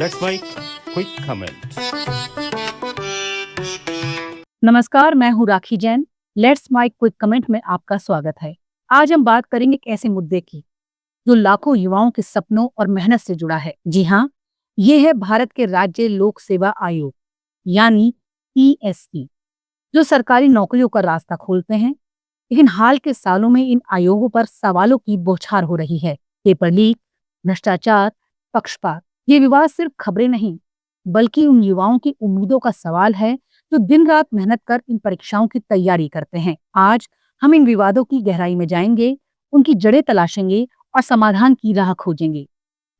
That's my quick comment. नमस्कार, मैं हूँ Rakhi Jain. Let's my quick comment में आपका स्वागत है। आज हम बात करेंगे एक ऐसे मुद्दे की जो लाखों युवाओं के सपनों और मेहनत से जुड़ा है। जी हाँ, ये है भारत के राज्य लोक सेवा आयोग यानी पीएससी, जो सरकारी नौकरियों का रास्ता खोलते हैं। लेकिन हाल के सालों में इन आयोगों पर सवालों की बौछार हो रही है। पेपर लीक, भ्रष्टाचार, पक्षपात, ये विवाद सिर्फ खबरें नहीं, बल्कि उन युवाओं की उम्मीदों का सवाल है जो दिन रात मेहनत कर इन परीक्षाओं की तैयारी करते हैं। आज हम इन विवादों की गहराई में जाएंगे, उनकी जड़ें तलाशेंगे और समाधान की राह खोजेंगे।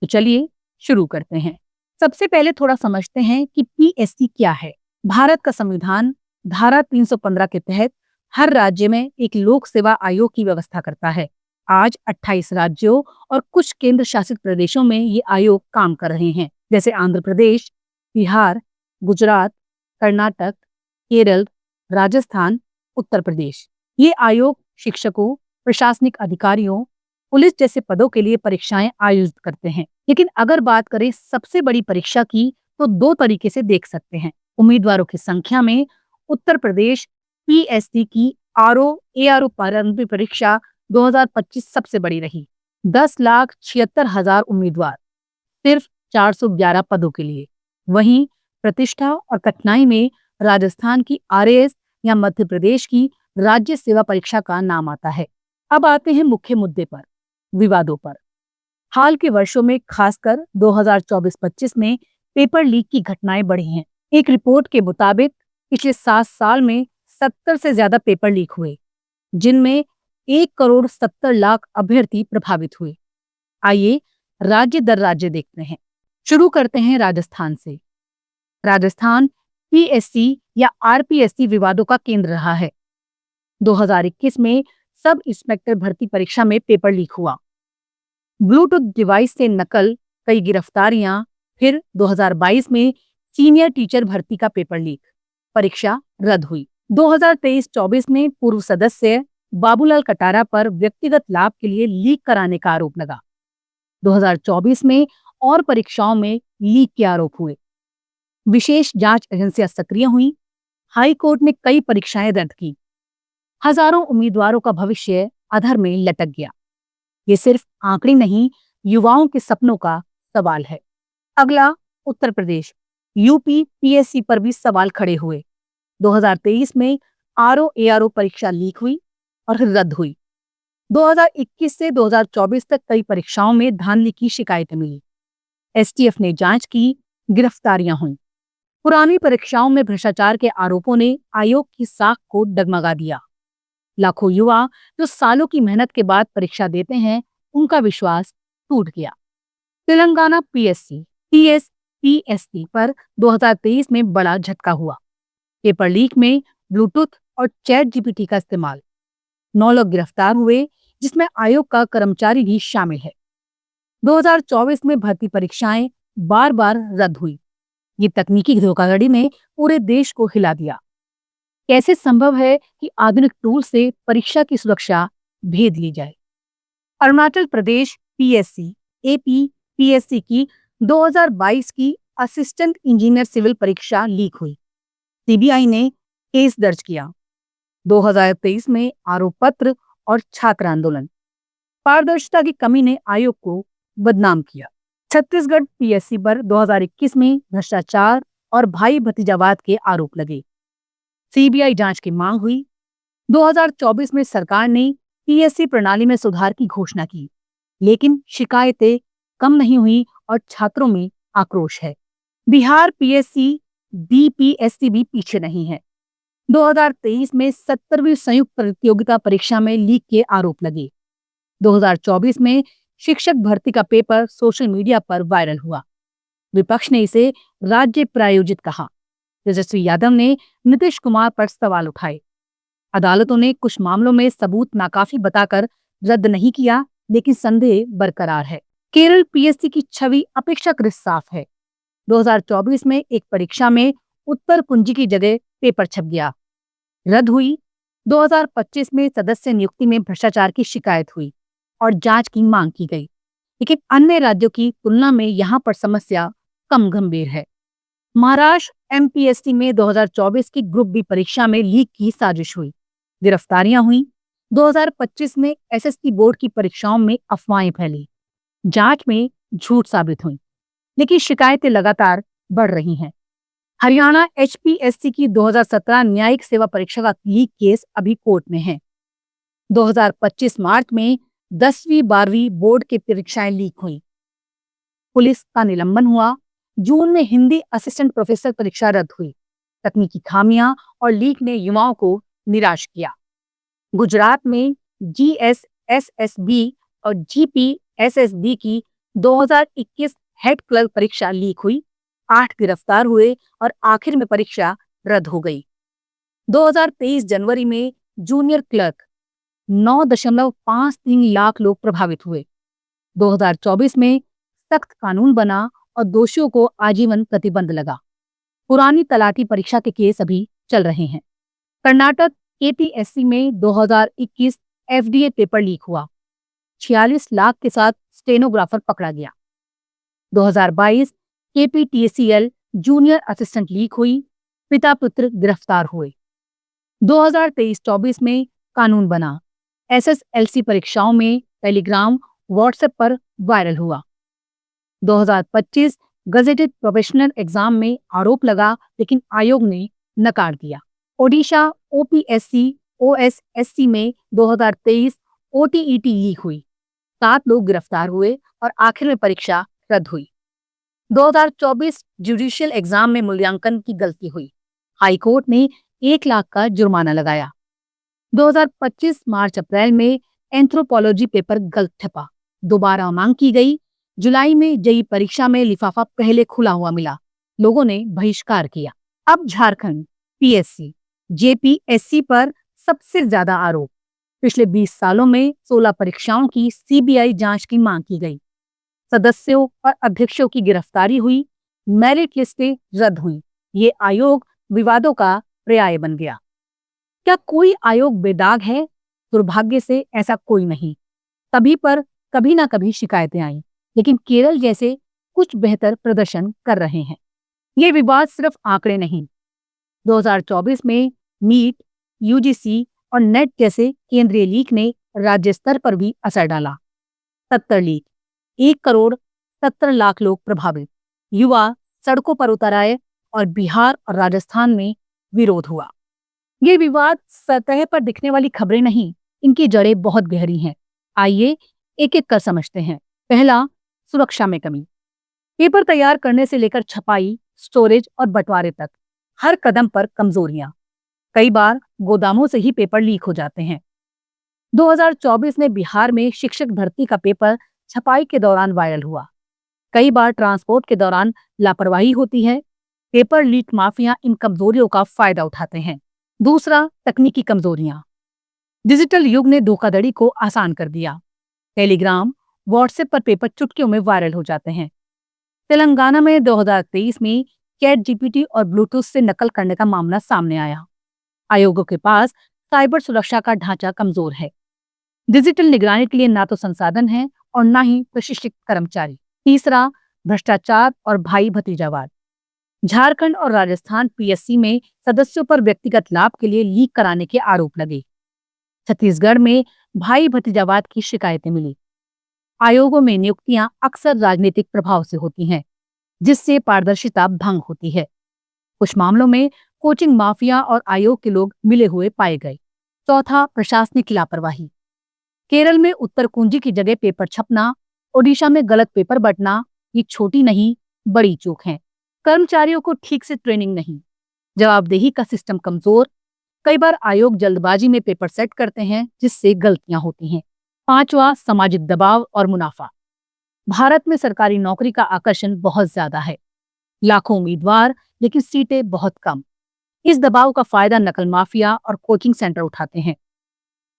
तो चलिए शुरू करते हैं। सबसे पहले थोड़ा समझते हैं कि पीएससी क्या है। भारत का संविधान धारा 315 के तहत हर राज्य में एक लोक सेवा आयोग की व्यवस्था करता है। आज 28 राज्यों और कुछ केंद्र शासित प्रदेशों में ये आयोग काम कर रहे हैं, जैसे आंध्र प्रदेश, बिहार, गुजरात, कर्नाटक, केरल, राजस्थान, उत्तर प्रदेश। ये आयोग शिक्षकों, प्रशासनिक अधिकारियों, पुलिस जैसे पदों के लिए परीक्षाएं आयोजित करते हैं। लेकिन अगर बात करें सबसे बड़ी परीक्षा की, तो दो तरीके से देख सकते हैं। उम्मीदवारों की संख्या में उत्तर प्रदेश पीएससी की एआरओ प्रारंभिक परीक्षा 2025 सबसे बड़ी रही। 10,76,000 उम्मीदवार सिर्फ 411 पदों के लिए। वहीं प्रतिष्ठा और कठिनाई में राजस्थान की आरएएस या मध्य प्रदेश की राज्य सेवा परीक्षा का नाम आता है। अब आते हैं मुख्य मुद्दे पर, विवादों पर। हाल के वर्षों में, खासकर 2024-25 में पेपर लीक की घटनाएं बढ़ी हैं। एक रिपोर्ट के मुताबिक पिछले 7 साल में 70 से ज्यादा पेपर लीक हुए, जिनमें 1,70,00,000 अभ्यर्थी प्रभावित हुए। आइए राज्य दर राज्य देखते हैं। शुरू करते हैं राजस्थान से। राजस्थान पीएससी या आरपीएससी विवादों का केंद्र रहा है। 2021 में सब इंस्पेक्टर भर्ती परीक्षा में पेपर लीक हुआ। ब्लूटूथ डिवाइस से नकल, कई गिरफ्तारियां, फिर 2022 में सीनियर टीचर भर्ती का पेपर लीक, परीक्षा रद्द हुई। 2023-24 में पूर्व सदस्य बाबूलाल कटारा पर व्यक्तिगत लाभ के लिए लीक कराने का आरोप लगा। 2024 में और परीक्षाओं में लीक के आरोप हुए। विशेष जांच एजेंसियां सक्रिय हुई। हाई कोर्ट ने कई परीक्षाएं रद्द की। हजारों उम्मीदवारों का भविष्य अधर में लटक गया। ये सिर्फ आंकड़े नहीं, युवाओं के सपनों का सवाल है। अगला उत्तर प्रदेश। यूपी पीएससी पर भी सवाल खड़े हुए। 2023 में एआरओ परीक्षा लीक हुई और रद्द हुई। 2021 से 2024 तक कई परीक्षाओं में धांधली की शिकायतें मिली। एसटीएफ ने जांच की, गिरफ्तारियां हुई। पुरानी परीक्षाओं में भ्रष्टाचार के आरोपों ने आयोग की साख को डगमगा दिया। लाखों युवा जो सालों की मेहनत के बाद परीक्षा देते हैं, उनका विश्वास टूट गया। तेलंगाना पीएससी पर 2023 में बड़ा झटका हुआ। पेपर लीक में ब्लूटूथ और चैट जीपीटी का इस्तेमाल। 9 लोग गिरफ्तार हुए, जिसमें आयोग का कर्मचारी भी शामिल है। 2024 में भर्ती परीक्षाएं बार बार रद्द हुई। ये तकनीकी धोखाधड़ी ने पूरे देश को हिला दिया। कैसे संभव है कि आधुनिक टूल से परीक्षा की सुरक्षा भेद ली जाए? अरुणाचल प्रदेश एपी पीएससी की 2022 की असिस्टेंट इंजीनियर सिविल परीक्षा लीक हुई। सीबीआई ने केस दर्ज किया। 2023 में आरोप पत्र और छात्र आंदोलन। पारदर्शिता की कमी ने आयोग को बदनाम किया। छत्तीसगढ़ पीएससी पर 2021 में भ्रष्टाचार और भाई भतीजावाद के आरोप लगे। सीबीआई जांच की मांग हुई। 2024 में सरकार ने पीएससी प्रणाली में सुधार की घोषणा की, लेकिन शिकायतें कम नहीं हुई और छात्रों में आक्रोश है। बिहार बीपीएससी भी पीछे नहीं है। 2023 में 70वीं संयुक्त प्रतियोगिता परीक्षा में लीक के आरोप लगे। 2024 में शिक्षक भर्ती का पेपर सोशल मीडिया पर वायरल हुआ। विपक्ष ने इसे राज्य प्रायोजित कहा। तेजस्वी यादव ने नीतीश कुमार पर सवाल उठाए। अदालतों ने कुछ मामलों में सबूत नाकाफी बताकर रद्द नहीं किया, लेकिन संदेह बरकरार है। केरल पीएससी की छवि अपेक्षाकृत साफ है। 2024 में एक परीक्षा में उत्तर कुंजी की जगह पेपर छप गया, रद्द हुई। 2025 में सदस्य नियुक्ति में भ्रष्टाचार की शिकायत हुई और जांच की मांग की गई, लेकिन अन्य राज्यों की तुलना में यहाँ पर समस्या कम गंभीर है। महाराष्ट्र एमपीएससी में 2024 की ग्रुप बी परीक्षा में लीक की साजिश हुई, गिरफ्तारियां हुई। 2025 में एसएससी बोर्ड की परीक्षाओं में अफवाहें फैली, जांच में झूठ साबित हुई, लेकिन शिकायतें लगातार बढ़ रही हैं। हरियाणा एचपीएससी की 2017 न्यायिक सेवा परीक्षा का लीक केस अभी कोर्ट में है। 2025 मार्च में 10वीं 12वीं बोर्ड की परीक्षाएं लीक हुई, पुलिस का निलंबन हुआ। जून में हिंदी असिस्टेंट प्रोफेसर परीक्षा रद्द हुई। तकनीकी खामियां और लीक ने युवाओं को निराश किया। गुजरात में जीएसएसएसबी और जीपीएसएसबी की 2021 हेड क्लर्क परीक्षा लीक हुई, 8 गिरफ्तार हुए और आखिर में परीक्षा रद्द हो गई। 2023 जनवरी में जूनियर क्लर्क 9.53 लाख लोग प्रभावित हुए। 2024 में सख्त कानून बना और दोषियों को आजीवन प्रतिबंध लगा। पुरानी तलाटी परीक्षा के केस अभी चल रहे हैं। कर्नाटक केपीएससी में 2021 एफडीए पेपर लीक हुआ, 46 लाख के साथ स्टेनोग्राफर पकड़ा गया। 2022 केपीटीसीएल जूनियर असिस्टेंट लीक हुई, पिता पुत्र गिरफ्तार हुए। 2023-24 में कानून बना, एसएसएलसी परीक्षाओं में टेलीग्राम व्हाट्सएप पर वायरल हुआ। 2025 गजेटेड प्रोफेशनल एग्जाम में आरोप लगा, लेकिन आयोग ने नकार दिया। ओडिशा ओपीएससी ओएसएससी में 2023 ओटीईटी लीक हुई, 7 लोग गिरफ्तार हुए और आखिर में परीक्षा रद्द हुई। 2024 जुडिशियल एग्जाम में मूल्यांकन की गलती हुई, हाईकोर्ट ने 1 लाख का जुर्माना लगाया। 2025 मार्च अप्रैल में एंथ्रोपोलॉजी पेपर गलत छपा, दोबारा मांग की गई। जुलाई में जेईई परीक्षा में लिफाफा पहले खुला हुआ मिला, लोगों ने बहिष्कार किया। अब झारखंड पीएससी जेपीएससी पर सबसे ज्यादा आरोप। पिछले 20 सालों में 16 परीक्षाओं की सीबीआई जांच की मांग की गई। सदस्यों और अध्यक्षों की गिरफ्तारी हुई, मेरिट लिस्टें रद्द हुई। ये आयोग विवादों का पर्याय बन गया। क्या कोई आयोग बेदाग है? दुर्भाग्य से ऐसा कोई नहीं। सभी पर कभी ना कभी शिकायतें आई, लेकिन केरल जैसे कुछ बेहतर प्रदर्शन कर रहे हैं। ये विवाद सिर्फ आंकड़े नहीं। 2024 में नीट, यूजीसी और नेट जैसे केंद्रीय लीक ने राज्य स्तर पर भी असर डाला। 70 लीक, 1,70,00,000 लोग प्रभावित, युवा सड़कों पर उतर आए और बिहार और राजस्थान में विरोध हुआ। ये विवाद सतह पर दिखने वाली खबरें नहीं, इनकी जड़ें बहुत गहरी हैं। आइए एक एक कर समझते हैं। पहला, सुरक्षा में कमी। पेपर तैयार करने से लेकर छपाई, स्टोरेज और बंटवारे तक हर कदम पर कमजोरियां। कई बार गोदामों से ही पेपर लीक हो जाते हैं। 2024 में बिहार में शिक्षक भर्ती का पेपर छपाई के दौरान वायरल हुआ। कई बार ट्रांसपोर्ट के दौरान लापरवाही होती है। पेपर लीक माफिया इन कमजोरियों का फायदा उठाते हैं। दूसरा, तकनीकी कमजोरियां। डिजिटल युग ने धोखाधड़ी को आसान कर दिया। टेलीग्राम, व्हाट्सएप पर पेपर चुटकियों में वायरल हो जाते हैं। तेलंगाना में 2023 में चैट जीपीटी और ब्लूटूथ से नकल करने का मामला सामने आया। आयोगों के पास साइबर सुरक्षा का ढांचा कमजोर है। डिजिटल निगरानी के लिए ना तो संसाधन है और ना ही प्रशिक्षित कर्मचारी। तीसरा, भ्रष्टाचार और भाई भतीजावाद। झारखंड और राजस्थान पीएससी में सदस्यों पर व्यक्तिगत लाभ के लिए लीक कराने के आरोप लगे। छत्तीसगढ़ में भाई भतीजावाद की शिकायतें मिली। आयोगों में नियुक्तियां अक्सर राजनीतिक प्रभाव से होती हैं, जिससे पारदर्शिता भंग होती है। कुछ मामलों में कोचिंग माफिया और आयोग के लोग मिले हुए पाए गए। चौथा, प्रशासनिक लापरवाही। केरल में उत्तर कुंजी की जगह पेपर छपना, ओडिशा में गलत पेपर बंटना, ये छोटी नहीं बड़ी चूक है। कर्मचारियों को ठीक से ट्रेनिंग नहीं, जवाबदेही का सिस्टम कमजोर। कई बार आयोग जल्दबाजी में पेपर सेट करते हैं, जिससे गलतियां होती हैं। पांचवा, सामाजिक दबाव और मुनाफा। भारत में सरकारी नौकरी का आकर्षण बहुत ज्यादा है, लाखों उम्मीदवार लेकिन सीटें बहुत कम। इस दबाव का फायदा नकल माफिया और कोचिंग सेंटर उठाते हैं।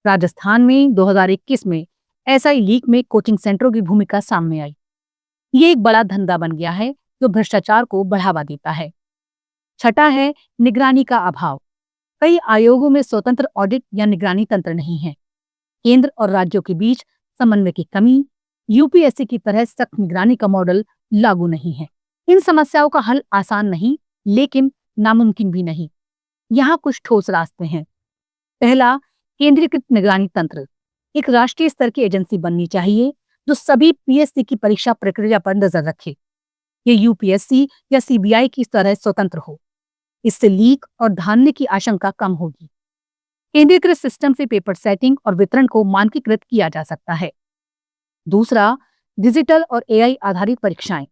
राजस्थान में 2021 में एसआई लीक में कोचिंग सेंटरों की भूमिका सामने आई। ये एक बड़ा धंधा बन गया है जो भ्रष्टाचार को बढ़ावा देता है। छठा है, निगरानी का अभाव। कई आयोगों में स्वतंत्र ऑडिट या निगरानी तंत्र नहीं है। केंद्र और राज्यों के बीच समन्वय की कमी। यूपीएससी की तरह सख्त निगरानी का मॉडल लागू नहीं है। इन समस्याओं का हल आसान नहीं, लेकिन नामुमकिन भी नहीं। यहाँ कुछ ठोस रास्ते हैं। पहला, केंद्रीकृत निगरानी तंत्र। एक राष्ट्रीय स्तर की एजेंसी बननी चाहिए जो सभी पीएससी की परीक्षा प्रक्रिया पर नजर रखे। ये यूपीएससी या सीबीआई की तरह स्वतंत्र हो। इससे लीक और धांधली की आशंका कम होगी। केंद्रीकृत सिस्टम से पेपर सेटिंग और वितरण को मानकीकृत किया जा सकता है। दूसरा, डिजिटल और एआई आधारित परीक्षाएं।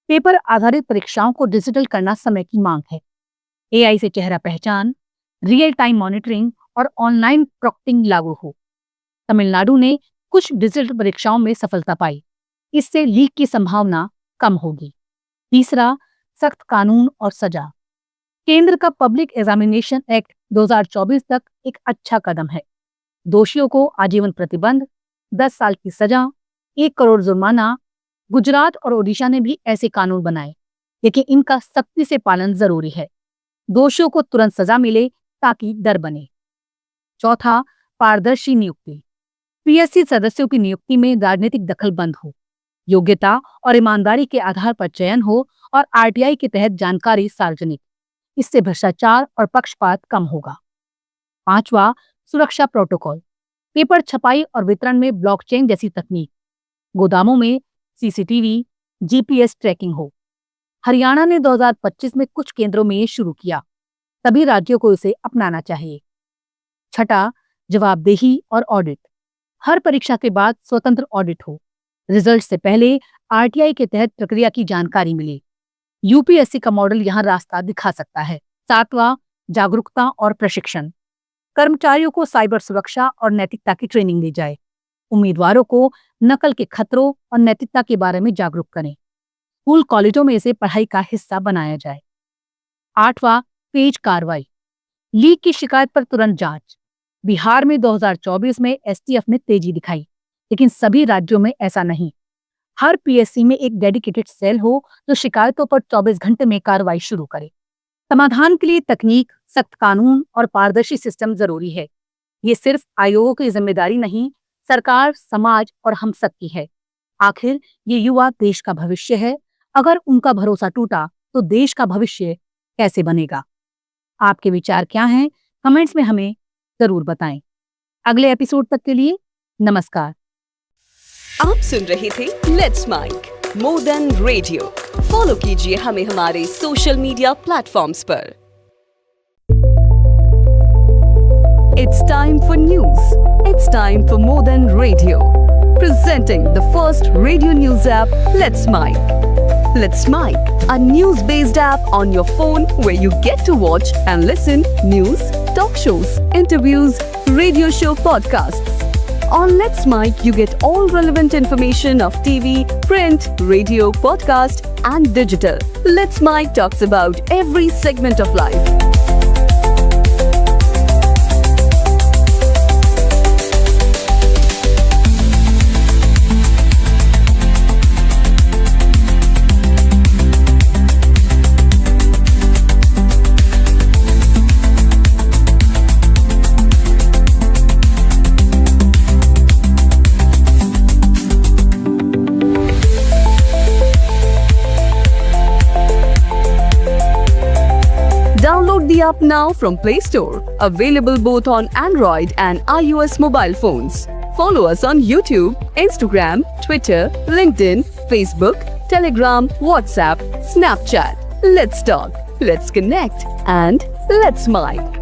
पेपर आधारित परीक्षाओं को डिजिटल करना समय की मांग है। एआई से चेहरा पहचान, रियल टाइम मॉनिटरिंग और ऑनलाइन प्रॉक्टिंग लागू हो। तमिलनाडु ने कुछ डिजिटल परीक्षाओं में सफलता पाई। इससे लीक की संभावना कम होगी। तीसरा, सख्त कानून और सजा। केंद्र का पब्लिक एग्जामिनेशन एक्ट 2024 तक एक अच्छा कदम है। दोषियों को आजीवन प्रतिबंध, 10 साल की सजा, 1 करोड़ जुर्माना। गुजरात और ओडिशा ने भी ऐसे कानून बनाए, लेकिन इनका सख्ती से पालन जरूरी है। दोषियों को तुरंत सजा मिले ताकि डर बने। चौथा, पारदर्शी नियुक्ति। पीएससी सदस्यों की नियुक्ति में राजनीतिक दखल बंद हो। योग्यता और ईमानदारी के आधार पर चयन हो और आरटीआई के तहत जानकारी सार्वजनिक। इससे भ्रष्टाचार और पक्षपात कम होगा। पांचवा, सुरक्षा प्रोटोकॉल। पेपर छपाई और वितरण में ब्लॉकचेन जैसी तकनीक। गोदामों में सीसीटीवी, जीपीएस ट्रैकिंग हो। हरियाणा ने 2025 में कुछ केंद्रों में ये शुरू किया। सभी राज्यों को इसे अपनाना चाहिए। छठा, जवाबदेही और ऑडिट। हर परीक्षा के बाद स्वतंत्र ऑडिट हो। रिजल्ट से पहले आरटीआई के तहत प्रक्रिया की जानकारी मिले। यूपीएससी का मॉडल यहाँ रास्ता दिखा सकता है। सातवां, जागरूकता और प्रशिक्षण। कर्मचारियों को साइबर सुरक्षा और नैतिकता की ट्रेनिंग दी जाए। उम्मीदवारों को नकल के खतरों और नैतिकता के बारे में जागरूक करें। स्कूल कॉलेजों में इसे पढ़ाई का हिस्सा बनाया जाए। आठवां, तेज कार्रवाई। लीक की शिकायत पर तुरंत जांच। बिहार में 2024 में एसटीएफ ने तेजी दिखाई, लेकिन सभी राज्यों में ऐसा नहीं। हर पीएससी में एक डेडिकेटेड सेल हो जो शिकायतों पर 24 घंटे में कार्रवाई शुरू करे। समाधान के लिए तकनीक, सख्त कानून और पारदर्शी सिस्टम जरूरी है। ये सिर्फ आयोगों की जिम्मेदारी नहीं, सरकार, समाज और हम सबकी है। आखिर ये युवा देश का भविष्य है। अगर उनका भरोसा टूटा तो देश का भविष्य कैसे बनेगा? आपके विचार क्या हैं? कमेंट्स में हमें जरूर बताएं। अगले एपिसोड तक के लिए नमस्कार। आप सुन रहे थे let's mic more than radio. Follow कीजिए हमें हमारे सोशल मीडिया प्लेटफॉर्म्स पर। It's time for news. It's time for more than radio. Presenting the first radio news app, Let's Mic. Let's Mic, a news-based app on your phone where you get to watch and listen news, talk shows, interviews, radio show podcasts. On Let's Mic, you get all relevant information of TV, print, radio, podcast, and digital. Let's Mic talks about every segment of life. Download the app now from Play Store. Available both on Android and iOS mobile phones. Follow us on YouTube, Instagram, Twitter, LinkedIn, Facebook, Telegram, WhatsApp, Snapchat. Let's talk, let's connect, and let's mic.